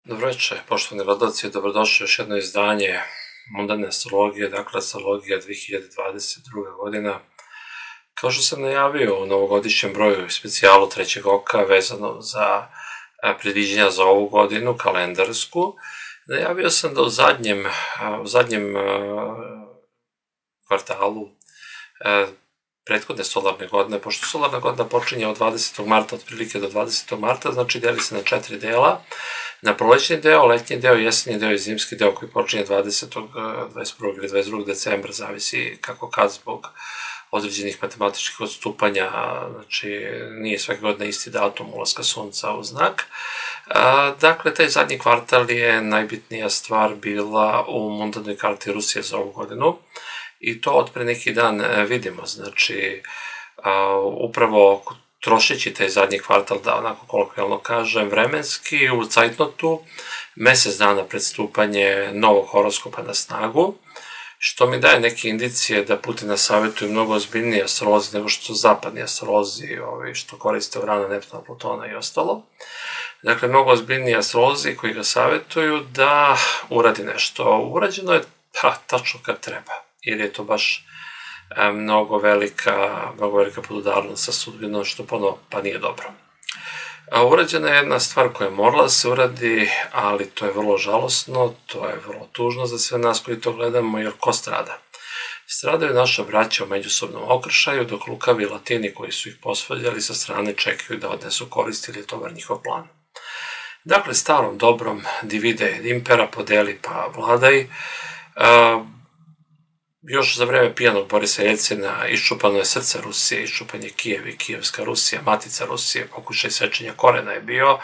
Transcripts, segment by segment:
Dobro večer, poštovani gledalci, dobrodošli u još jedno izdanje Mondane astrologije, dakle astrologija 2022. godina. Kao što sam najavio u novogodišnjem broju specijalu trećeg oka vezano za predviđenja za ovu godinu, kalendarsku, najavio sam da u zadnjem kvartalu prethodne solarne godine, pošto solarna godina počinje od 20. marta, otprilike do 20. marta, znači deli se na 4 dela, na prolećni deo, letnji deo, jesenji deo i zimski deo koji počinje 20. 21. ili 22. decembra, zavisi kako kad zbog određenih matematičkih odstupanja, znači nije svake godine isti datum ulaska sunca u znak. Dakle, taj zadnji kvartal je najbitnija stvar bila u mundanoj karti Rusije za ovu godinu i to od pre neki dan vidimo, znači upravo trošeći taj zadnji kvartal, da onako kolokvijalno kažem, vremenski u cajtnotu, mesec dana pred stupanje novog horoskopa na snagu, što mi daje neke indicije da Putina savjetuje mnogo ozbiljniji astrolozi nego što su zapadni astrolozi, što koriste Urana, Neptuna, Plutona i ostalo. Dakle, mnogo ozbiljniji astrolozi koji ga savjetuju da uradi nešto. Urađeno je tačno kad treba, jer je to baš mnogo velika podudarnost sa sudbinom, što pa nije dobro. Urađena je jedna stvar koja je morala da se uradi, ali to je vrlo žalosno, to je vrlo tužno za sve nas koji to gledamo, jer ko strada? Stradaju naša braća u međusobnom okršaju, dok lukavi Latini koji su ih posvađali sa strane čekaju da odnesu korist, ili je to bar njihov plan. Dakle, starom dobrom divide et impera, podeli pa vladaj. Još za vreme pijanog Borisa Jeljcina iščupano je srce Rusije, iščupan je Kijev i Kijevska Rusija, matica Rusije, pokušaj sečenja korena je bio,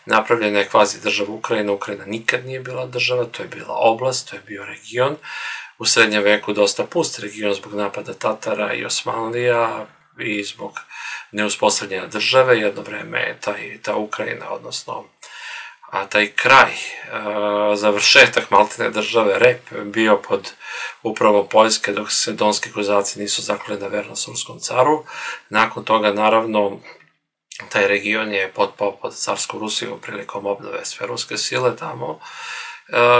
napravljena je kvazi država Ukrajina. Ukrajina nikad nije bila država, to je bila oblast, to je bio region, u srednjem veku dosta pust region zbog napada Tatara i Osmanlija i zbog neuspostavljanja države. Jedno vreme je ta Ukrajina, odnosno taj kraj, završetak maltene države, Rep, bio pod upravom Poljske, dok se donski kozaci nisu zaklali na vernost ruskom caru. Nakon toga, naravno, taj region je potpao pod carsku Rusiju prilikom obnove sve ruske sile tamo,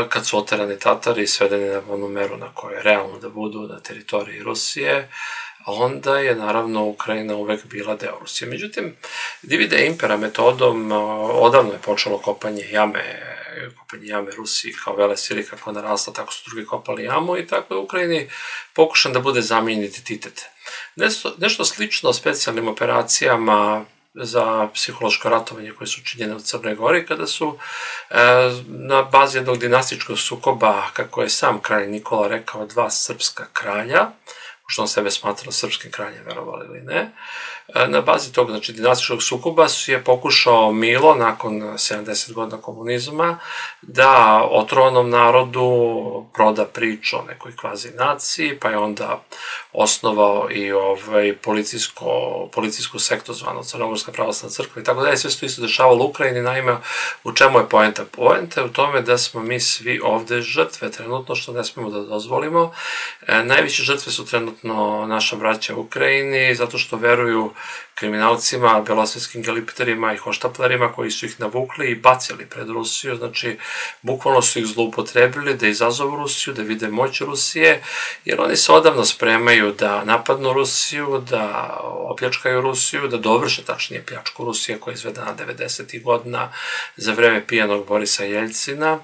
kad su oterani Tatari i svedeni na onu meru na kojoj je realno da budu na teritoriji Rusije, onda je naravno Ukrajina uvek bila deo Rusije. Međutim, divide impera metodom odavno je počelo kopanje jame Rusiji kao vele sili, kako je narasla, tako su drugi kopali jamu i tako je u Ukrajini pokušan da bude zamenjen identitet. Nešto slično specijalnim operacijama za psihološko ratovanje koje su učinjene u Crnoj Gori, kada su na bazi jednog dinastičkog sukoba, kako je sam kralj Nikola rekao, dva srpska kralja, što on sebe smatrao srpskim kraljem, verovali ili ne. Na bazi tog, znači, dinastičkog sukoba je pokušao Milo, nakon 70 godina komunizma, da otrovanom narodu proda priču o nekoj kvazi naciji, pa je onda osnovao i policijsku sektu zvanu Crnogorska pravoslavna crkva i tako dalje. Sve se to isto dešavalo u Ukrajini. Naime, u čemu je poenta? Poenta je u tome da smo mi svi ovde žrtve trenutno, što ne smemo da dozvolimo. Najveće žrtve su trenutno naša braća u Ukrajini, zato što veruju kriminalcima, belosvetskim galipterima i hoštaplerima koji su ih navukli i bacili pred Rusiju, znači bukvalno su ih zloupotrebili da izazovu Rusiju, da vide moć Rusije, jer oni se odavno spremaju da napadnu Rusiju, da opljačkaju Rusiju, da dovrše tačnije pljačku Rusije koja je izvedena 90. godina za vreme pijanog Borisa Jeljcina.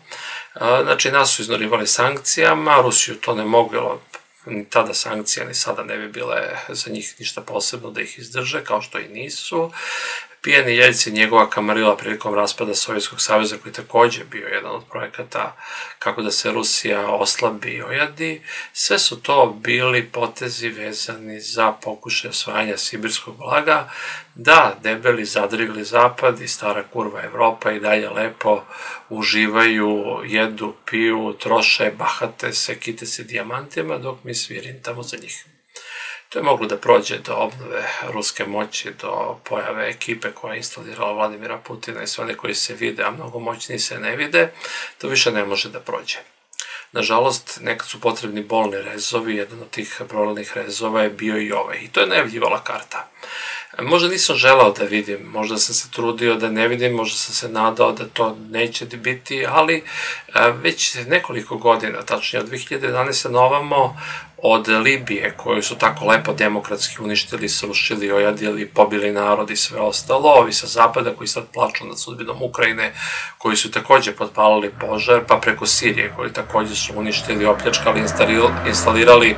Znači, nas su iznorivali sankcijama, Rusiju to ne moglo, ni tada sankcija, ni sada ne bi bile za njih ništa posebno da ih izdrže, kao što i nisu. Pijani Jeljcin, njegova kamarila prilikom raspada Sovjetskog saveza, koji je takođe bio jedan od projekata kako da se Rusija oslabi i ojadi, sve su to bili potezi vezani za pokušaj osvajanja sibirskog blaga, da debeli zadrigli zapad i stara kurva Evropa i dalje lepo uživaju, jedu, piju, troše, bahate se, kite se dijamantima, dok mi svi rintamo za njih. To je moglo da prođe do obnove ruske moći, do pojave ekipe koja je instalirala Vladimira Putina i sve one koji se vide, a mnogo moćni se ne vide, to više ne može da prođe. Nažalost, nekad su potrebni bolni rezovi, jedan od tih bolnih rezova je bio i ovaj. I to je najavljivala karta. Možda nisam želao da vidim, možda sam se trudio da ne vidim, možda sam se nadao da to neće biti, ali već nekoliko godina, tačnije od 2011. na ovamo, od Libije, koju su tako lepo demokratski uništili, srušili, ojadili, pobili narod i sve ostalo, ovi sa zapada koji sad plaču nad sudbinom Ukrajine, koji su takođe potpalili požar, pa preko Sirije, koji takođe su uništili, opljačkali, instalirali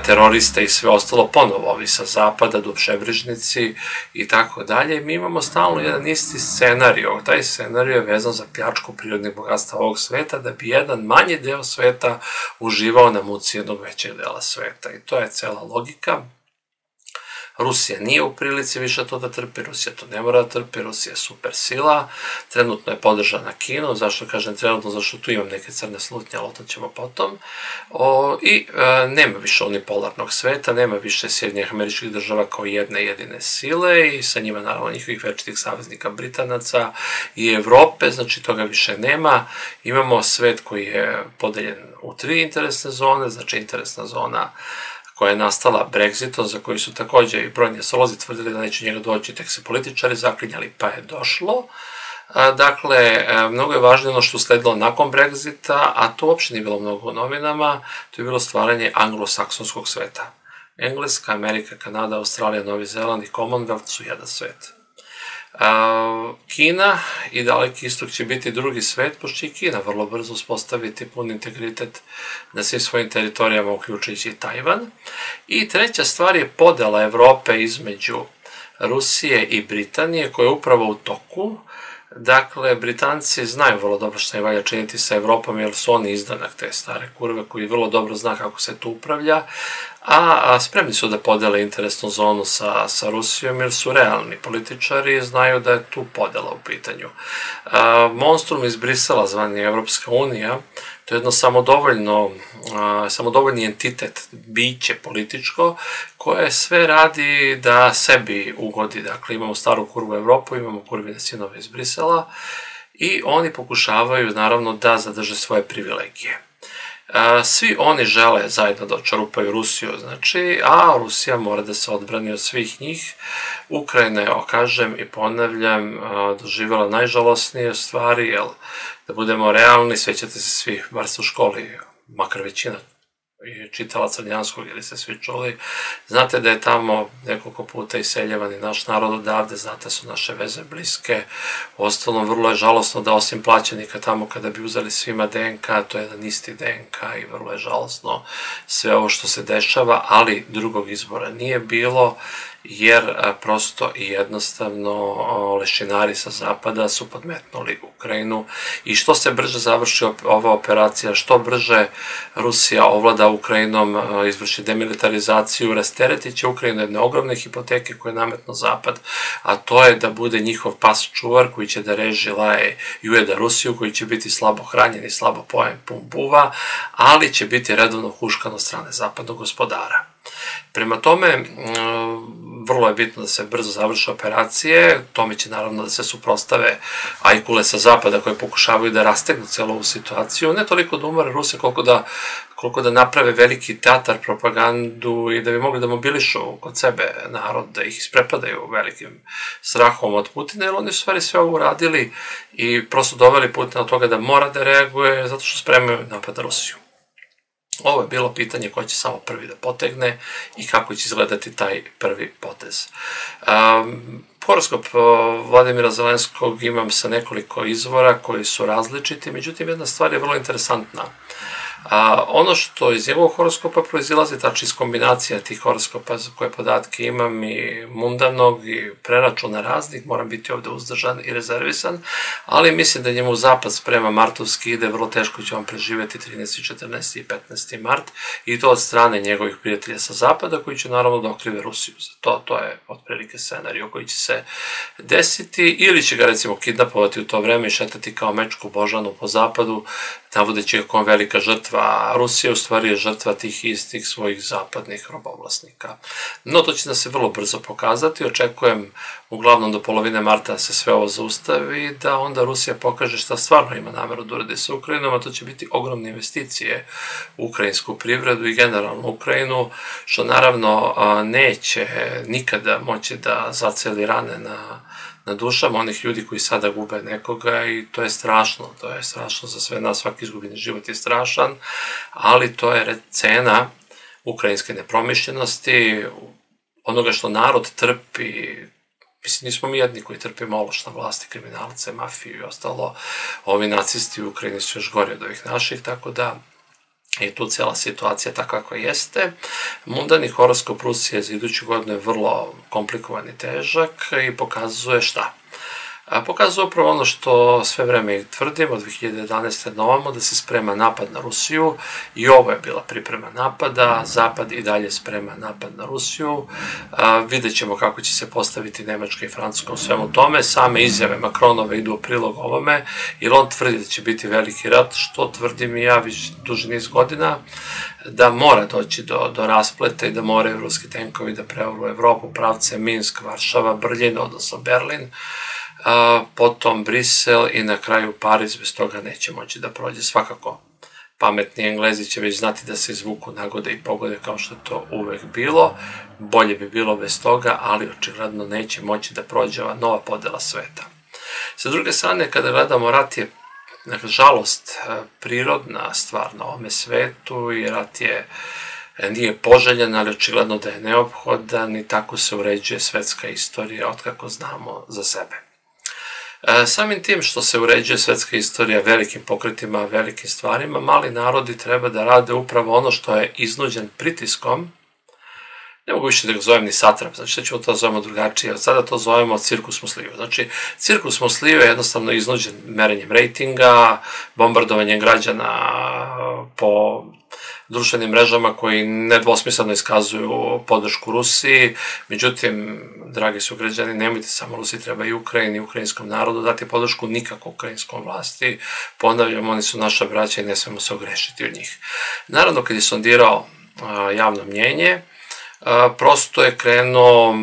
teroriste i sve ostalo, ponovo ovi sa zapada, dupšebrižnici i tako dalje. Mi imamo stalno jedan isti scenario. Taj scenario je vezan za pljačku prirodnih bogatstva ovog sveta, da bi jedan manji deo sveta uživao na muci jednog većeg dela sveta. I to je cela logika. Rusija nije u prilici više to da trpi, Rusija to ne mora da trpi, Rusija je super sila, trenutno je podržana Kinom, zašto kažem trenutno, zašto tu imam neke crne slutnje, ali o tom ćemo potom, i nema više unipolarnog sveta, nema više Sjedinjenih Američkih Država kao jedne jedine sile i sa njima naravno njihovih večitih saveznika Britanaca i Evrope, znači toga više nema, imamo svet koji je podeljen u 3 interesne zone, znači interesna zona koja je nastala Brexitom, za koji su takođe i brojni astrolozi tvrdili da neće njega doći, tek se političari zaklinjali, pa je došlo. Dakle, mnogo je važnije ono što sledilo nakon Brexita, a to uopšte nije bilo mnogo u novinama, to je bilo stvaranje anglosaksonskog sveta. Engleska, Amerika, Kanada, Australija, Novi Zeland i Commonwealth su jedan svet. Kina i Daleki istok će biti drugi svet, pošto će i Kina vrlo brzo uspostaviti pun integritet na svim svojim teritorijama, uključujući i Tajvan. I treća stvar je podela Evrope između Rusije i Britanije, koja je upravo u toku. Dakle, Britanci znaju vrlo dobro što je valja činiti sa Evropom, jer su oni izdanak te stare kurve koji vrlo dobro zna kako se tu upravlja, a spremni su da podele interesnu zonu sa Rusijom, jer su realni političari i znaju da je tu podela u pitanju. Monstrum iz Brisela, zvani Evropska unija, to je jedno samodovoljni entitet, biće političko, koje sve radi da sebi ugodi. Dakle, imamo staru kurvu Evropu, imamo kurvine sinove iz Brisela i oni pokušavaju, naravno, da zadrže svoje privilegije. Svi oni žele zajedno da očarupaju Rusiju, znači, a Rusija mora da se odbrani od svih njih. Ukrajina je, kažem i ponavljam, doživjela najžalosnije stvari, jer da budemo realni, svećate se svi, bar ste u školi, makar većina čitala Crnjanskog ili ste svi čuli, znate da je tamo nekoliko puta iseljevan i naš narod odavde, znate su naše veze bliske, ostalom vrlo je žalosno da osim plaćenika tamo kada bi uzeli svima DNK, to je jedan isti DNK i vrlo je žalosno sve ovo što se dešava, ali drugog izbora nije bilo, jer prosto i jednostavno lešinari sa zapada su podmetnuli Ukrajinu i što se brže završi ova operacija, što brže Rusija ovlada Ukrajinom, izvrši demilitarizaciju, rasteretit će Ukrajinu jedne ogromne hipoteke koje je nametno zapad, a to je da bude njihov pas čuvar koji će da reži, laje i ujeda Rusiju, koji će biti slabo hranjen i slabo pojen, pun buva, ali će biti redovno huškan od strane zapadnog gospodara. Prema tome, vrlo je bitno da se brzo završe operacije, tome će naravno da se suprostave ajkule sa zapada koje pokušavaju da rastegnu celu ovu situaciju, ne toliko da umore Ruse koliko da naprave veliki teatar, propagandu i da bi mogli da mobilišu kod sebe narod, da ih isprepadaju velikim strahom od Putina, jer oni su stvari sve ovo uradili i prosto doveli Putina od toga da mora da reaguje zato što spremaju napad na Rusiju. Ovo je bilo pitanje ko će samo prvi da potegne i kako će izgledati taj prvi potez. Horoskop Vladimira Zelenskog imam sa nekoliko izvora koji su različiti, međutim jedna stvar je vrlo interesantna. Ono što iz njegovog horoskopa proizilazi, tači iz kombinacija tih horoskopa za koje podatke imam i mundanog i preračuna raznih, moram biti ovde uzdržan i rezervisan, ali mislim da njemu zapad sprema martovski ide, vrlo teško će on preživeti 13. 14. i 15. mart i to od strane njegovih prijatelja sa zapada koji će naravno da okrive Rusiju za to. To je otprilike scenario koji će se desiti ili će ga recimo kidnapovati u to vreme i šetati kao mečku Božanu po zapadu navodeći kako je velika žrtva, a Rusija u stvari je žrtva tih istih svojih zapadnih robovlasnika. No, to će da se vrlo brzo pokazati, očekujem uglavnom do polovine marta da se sve ovo zaustavi, da onda Rusija pokaže šta stvarno ima nameru da uradi sa Ukrajinom, a to će biti ogromne investicije u ukrajinsku privredu i generalno Ukrajinu, što naravno neće nikada moći da zaceli rane na dušama onih ljudi koji sada gube nekoga i to je strašno za sve nas, svaki izgubljeni život je strašan, ali to je cena ukrajinske nepromišljenosti, onoga što narod trpi. Mislim, nismo mi jedni koji trpimo ološ na vlasti, kriminalce, mafiju i ostalo, ovi nacisti u Ukrajini su još gori od ovih naših, tako da je tu cijela situacija takva kakva jeste. Mundani horoskop Rusije za iduću godinu je vrlo komplikovan i težak i pokazuje šta? Pokazuje upravo ono što sve vreme i tvrdim od 2011. na ovamo, da se sprema napad na Rusiju i ovo je bila priprema napada, Zapad i dalje sprema napad na Rusiju, vidjet ćemo kako će se postaviti Nemačka i Francuska u svemu tome, same izjave Macronove idu u prilog ovome, jer on tvrdi da će biti veliki rat, što tvrdim i ja već duži niz godina, da mora doći do raspleta i da moraju ruski tenkovi da preoru Evropu, pravce Minsk, Varšava, Brljin, odnosno Berlin, potom Brisel i na kraju Pariz, bez toga neće moći da prođe. Svakako, pametni Englezi će već znati da se izvuku nagode i pogode kao što je to uvek bilo, bolje bi bilo bez toga, ali očigledno neće moći da prođe ova nova podela sveta. Sa druge strane, kada gledamo, rat je, nažalost, prirodna stvar na ovome svetu i rat nije poželjen, ali očigledno da je neophodan i tako se uređuje svetska istorija otkako znamo za sebe. Samim tim što se uređuje svetska istorija velikim pokretima, velikim stvarima, mali narodi treba da rade upravo ono što je iznuđen pritiskom. Ne mogu više da ga zovem ni satrap, znači da ćemo to zovemo drugačije, od sada to zovemo cirkus musliju. Znači, cirkus musliju je jednostavno iznuđen merenjem rejtinga, bombardovanjem građana po društvenim mrežama koji nedvosmisleno iskazuju podršku Rusiji, međutim, dragi su građani, nemojte samo Rusiji, treba i Ukrajini, ukrajinskom narodu dati podršku, nikako ukrajinskom vlasti, ponavljam, oni su naša braća i ne smemo se ogrešiti od njih. Naravno, kad je sondirao javno mnjenje, prosto je krenuo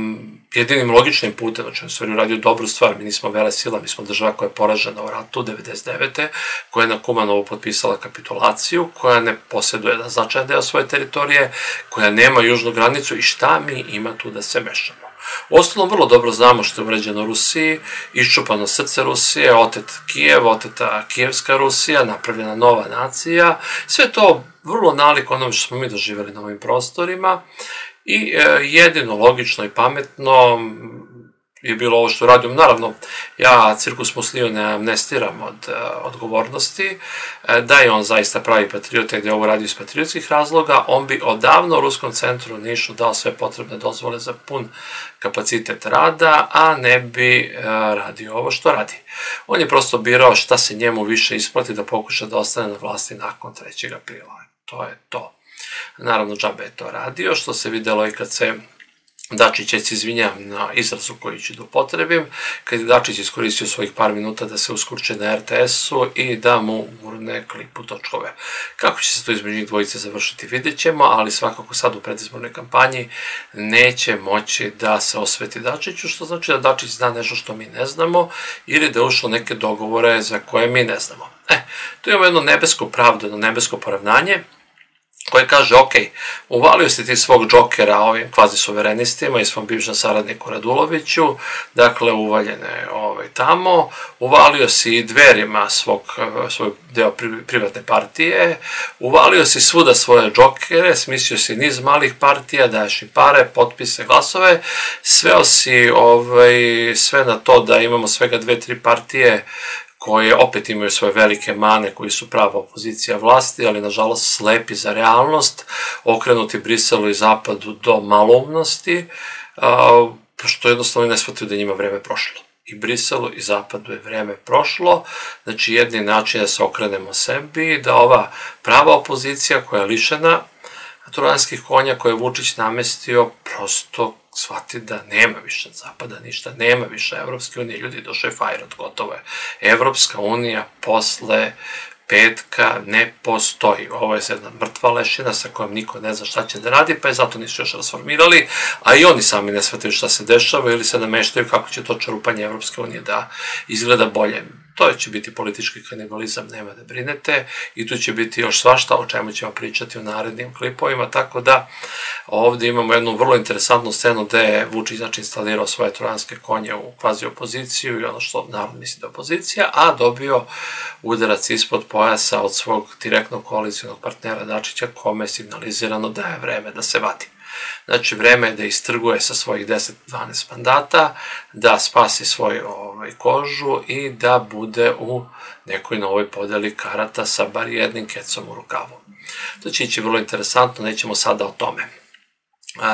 jedinim logičnim putem, znači on stvari uradio dobru stvar, mi nismo vele sila, mi smo država koja je poražena u ratu 1999. koja je na Kumanovu potpisala kapitulaciju, koja ne posjeduje jedan značajan deo svoje teritorije, koja nema južnu granicu i šta mi ima tu da se mešamo. U ostalom, vrlo dobro znamo što je urađeno Rusiji, iščupano srce Rusije, otet Kijev, oteta Kijevska Rusija, napravljena nova nacija, sve to vrlo nalik onome što smo mi doživjeli na ovim prostorima. I jedino logično i pametno je bilo ovo što radim. Naravno, ja cirkus musliju ne amnestiram od odgovornosti, da je on zaista pravi patriot i da je ovo radio iz patriotskih razloga, on bi odavno Ruskom centru u Nišu dao sve potrebne dozvole za pun kapacitet rada, a ne bi radio ovo što radi. On je prosto birao šta se njemu više isplati da pokuša da ostane na vlasti nakon 3. aprila. To je to. Naravno, džabe je to radio, što se videlo i kad se Dačić, ja se izvinjam na izrazu koji ću da upotrebim, kad je Dačić iskoristio svojih par minuta da se uskurče na RTS-u i da mu gurne klip u točkove. Kako će se to između njih dvojice završiti, vidjet ćemo, ali svakako sad u predizbornoj kampanji neće moći da se osveti Dačiću, što znači da Dačić zna nešto što mi ne znamo ili da je ušlo neke dogovore za koje mi ne znamo. Tu imamo jedno nebesko pravdo, jedno nebesko poravnanje, koje kaže, ok, uvalio si ti svog džokera ovim kvazi suverenistima i svom bivšem saradniku Raduloviću, dakle uvaljene tamo, uvalio si i Dverima svoj deo privatne partije, uvalio si svuda svoje džokere, smislio si niz malih partija, daješ im pare, potpise, glasove, sveo si sve na to da imamo svega 2-3 partije koje opet imaju svoje velike mane, koji su prava opozicija vlasti, ali nažalost slepi za realnost, okrenuti Briselu i Zapadu do maloumnosti, što jednostavno ne shvataju da njima vreme prošlo. I Briselu i Zapadu je vreme prošlo, znači jedni način da se okrenemo sebi, da ova prava opozicija koja je lišena trojanskih konja koje je Vučić namestio, prosto shvati da nema više Zapada ništa, nema više Evropske unije, ljudi došao je Fajrot, gotovo je. Evropska unija posle petka ne postoji. Ovo je jedna mrtva lešina sa kojom niko ne zna šta će da radi, pa je zato nisu još rasformirali, a i oni sami ne shvataju šta se dešava ili se nameštaju kako će to čerupanje Evropske unije da izgleda bolje. To će biti politički kanibalizam, nema da brinete, i tu će biti još svašta o čemu ćemo pričati u narednim klipovima, tako da ovde imamo jednu vrlo interesantnu scenu gde je Vučić instalirao svoje trojanske konje u kvazi opoziciju i ono što narod misli da je opozicija, a dobio udarac ispod pojasa od svog direktnog koalicijnog partnera Dačića, kome je signalizirano da je vreme da se vadi. Znači, vreme je da istrguje sa svojih 10-12 mandata, da spasi svoju kožu i da bude u nekoj novoj podeli karata sa bar jednim kecom u rukavu. To će ići vrlo interesantno, nećemo sada o tome.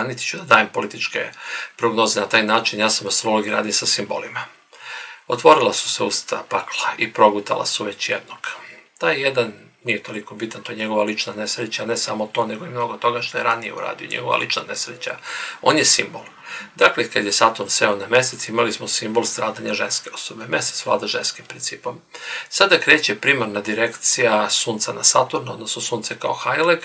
Niti ću da dajem političke prognoze na taj način, ja sam astrolog i radim sa simbolima. Otvorila su se usta pakla i progutala su već jednog. Taj jedan nije toliko bitan, to je njegova lična nesreća, ne samo to, nego i mnogo toga što je ranije uradio, njegova lična nesreća. On je simbol. Dakle, kad je Saturn seo na mesec, imali smo simbol stradanja ženske osobe. Mesec vlada ženskim principom. Sada kreće primarna direkcija Sunca na Saturna, odnosno Sunce kao Hajleg,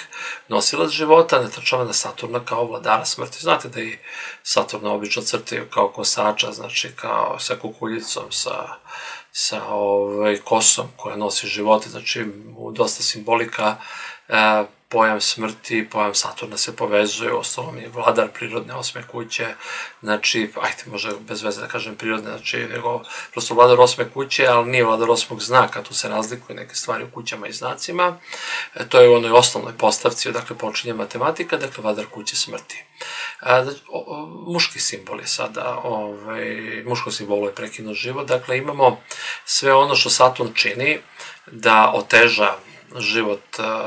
nosilac života, natrčava na Saturna kao vladara smrti. Znate da i Saturna obično crtaju kao kosača, znači kao sa kukuljicom, sa kosom koja nosi živote, znači u dosta simbolika pojam smrti, pojam Saturna se povezuje, ostalom je vladar prirodne 8. kuće, znači, ajde, može bez veze da kažem prirodne, znači, nego prosto vladar 8. kuće, ali nije vladar 8. znaka, tu se razlikuju neke stvari u kućama i znacima, to je u onoj osnovnoj postavci, dakle, počinje matematika, dakle, vladar kuće smrti. Muški simbol je sada, muško simbolu je prekinut život, dakle, imamo sve ono što Saturn čini da oteža život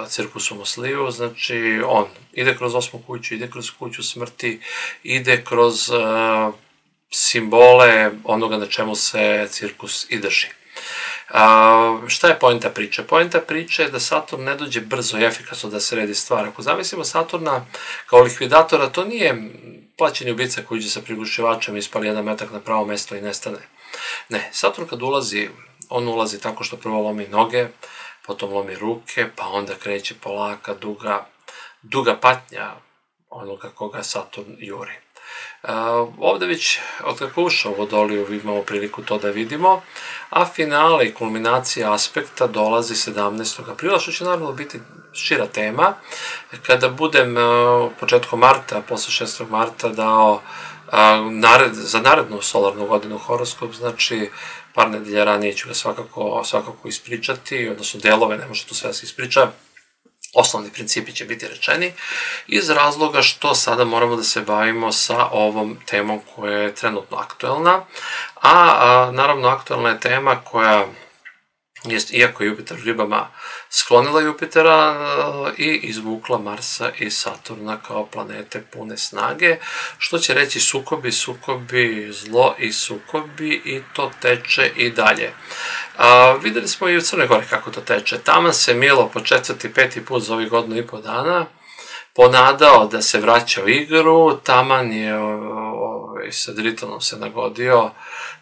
cirkusu Mosliju, znači on ide kroz 8. kuću, ide kroz kuću smrti, ide kroz simbole onoga na čemu se cirkus i drži. Šta je poenta priče? Poenta priče je da Saturn ne dođe brzo i efikasno da se redi stvar. Ako zamislimo Saturna kao likvidatora, to nije plaćeni ubica koji uđe sa prigušivačem i ispali jedan metak na pravo mesto i nestane. Ne, Saturn kad ulazi, on ulazi tako što prvo lomi noge, potom lomi ruke, pa onda kreće polaka, duga patnja onoga koga Saturn juri. Ovde već, od kako ušao u Vodoliju, imamo priliku to da vidimo, a finale i kulminacija aspekta dolazi 17. aprila, što će naravno biti šira tema. Kada budem početkom marta, posle 6. marta dao za narednu solarnu godinu horoskop, znači par nedelja ranije ću ga svakako ispričati, odnosno delove, ne može tu sve da se ispriča, osnovni principi će biti rečeni, iz razloga što sada moramo da se bavimo sa ovom temom koja je trenutno aktuelna, a naravno aktuelna je tema koja, iako je Jupiter u ribama sklonila Jupitera i izvukla Marsa i Saturna kao planete pune snage, što će reći sukobi, zlo i sukobi, i to teče i dalje. Videli smo i u Crnoj Gori kako to teče. Taman se Milo po 4. 5. put za ovih 1,5 godina ponadao da se vraća u igru, taman je sa Dritonom se nagodio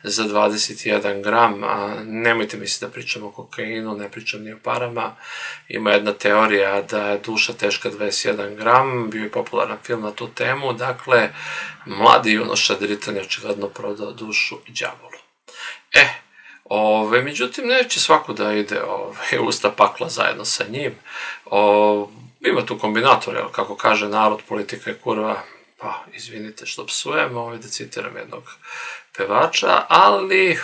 za 21 gram, nemojte misliti da pričamo o kokainu, ne pričam ni o parama, ima jedna teorija da je duša teška 21 gram, bio je popularan film na tu temu, dakle, mladi junoša Driton je očigledno prodao dušu đavolu. Međutim, neće svako da ide usta pakla zajedno sa njim, ima tu kombinator, kako kaže narod, politika je kurva, pa izvinite što psujem, da citiram jednog pevača, ali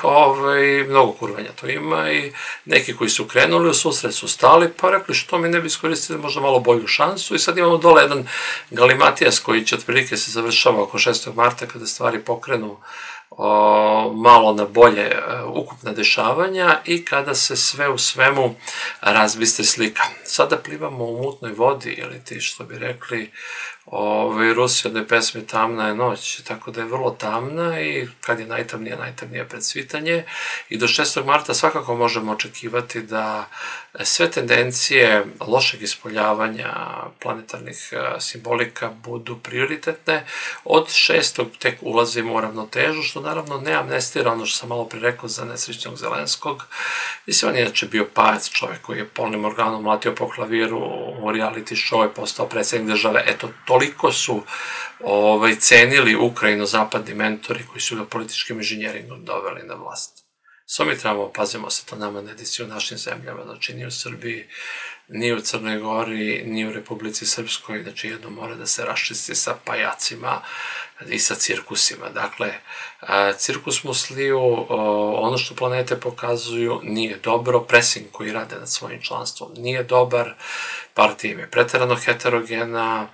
mnogo kurvanja to ima i neki koji su krenuli u susret su stali, pa rekli što mi ne bi iskoristili možda malo bolju šansu, i sad imamo dole jedan galimatijas koji će otprilike se završava oko 6. marta kada stvari pokrenu malo na bolje ukupna dešavanja i kada se sve u svemu razbiste slika. Sada plivamo u mutnoj vodi, ili ti što bi rekli, Rusi od pesme Tamna je noć, tako da je vrlo tamna i kad je najtamnije, najtamnije pred svitanje i do 6. marta svakako možemo očekivati da sve tendencije lošeg ispoljavanja planetarnih simbolika budu prioritetne. Od 6. tek ulazimo u ravnotežu, što naravno ne amnestira ono što sam malo pre rekao za nesrećnog Zelenskog. Mislim, on je inače bio pajac, čovek koji je polnim organom mlatio po klaviru u reality show, je postao predsjednik države. Eto, toliko su cenili Ukrajinu zapadni mentori koji su ga političkim inženjeringom doveli na vlast. Samo mi trebamo, pazimo se, to nama ne desi u našim zemljama, znači ni u Srbiji, ni u Crnoj Gori, ni u Republici Srpskoj, znači jedno mora da se raščisti sa pajacima i sa cirkusima. Dakle, cirkus Musliju, ono što planete pokazuju nije dobro, presing koji rade nad svojim članstvom nije dobar, partija im je preterano heterogena,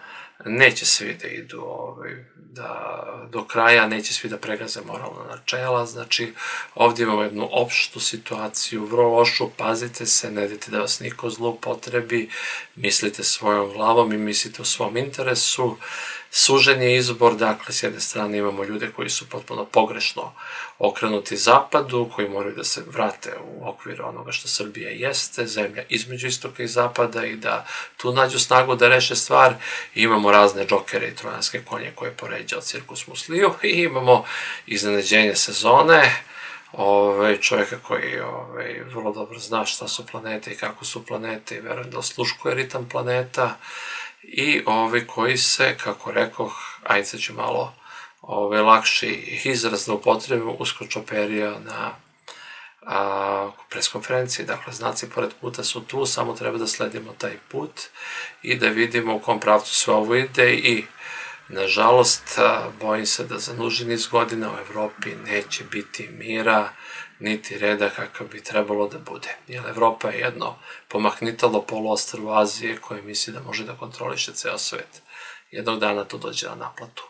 neće svi da idu do kraja, neće svi da pregaze moralna načela, znači ovdje imamo jednu opštu situaciju, vrlo lošu, pazite se, ne dajte da vas niko zloupotrebi, mislite svojom glavom i mislite o svom interesu, sužen je izbor, dakle, s jedne strane imamo ljude koji su potpuno pogrešno okrenuti zapadu, koji moraju da se vrate u okvir onoga što Srbija jeste, zemlja između istoka i zapada i da tu nađu snagu da reše stvar. Imamo razne džokere i trojanske konje koje poređa od cirkus Musliju i imamo iznenađenje sezone, čovjeka koji vrlo dobro zna šta su planete i kako su planete i verujem da osluškuje ritam planeta i koji se, kako rekoh, ajde sad ću malo lakši izraz da upotrebimo, uskočoperio na preskonferenciji. Dakle, znaci pored puta su tu, samo treba da sledimo taj put i da vidimo u kom pravcu sve ovo ide i nažalost, bojim se da za duži niz godina u Evropi neće biti mira, niti reda kakav bi trebalo da bude. Jer Evropa je jedno pomahnitalo poluostrvo Azije koje misli da može da kontroliše ceo svet. Jednog dana to dođe na naplatu.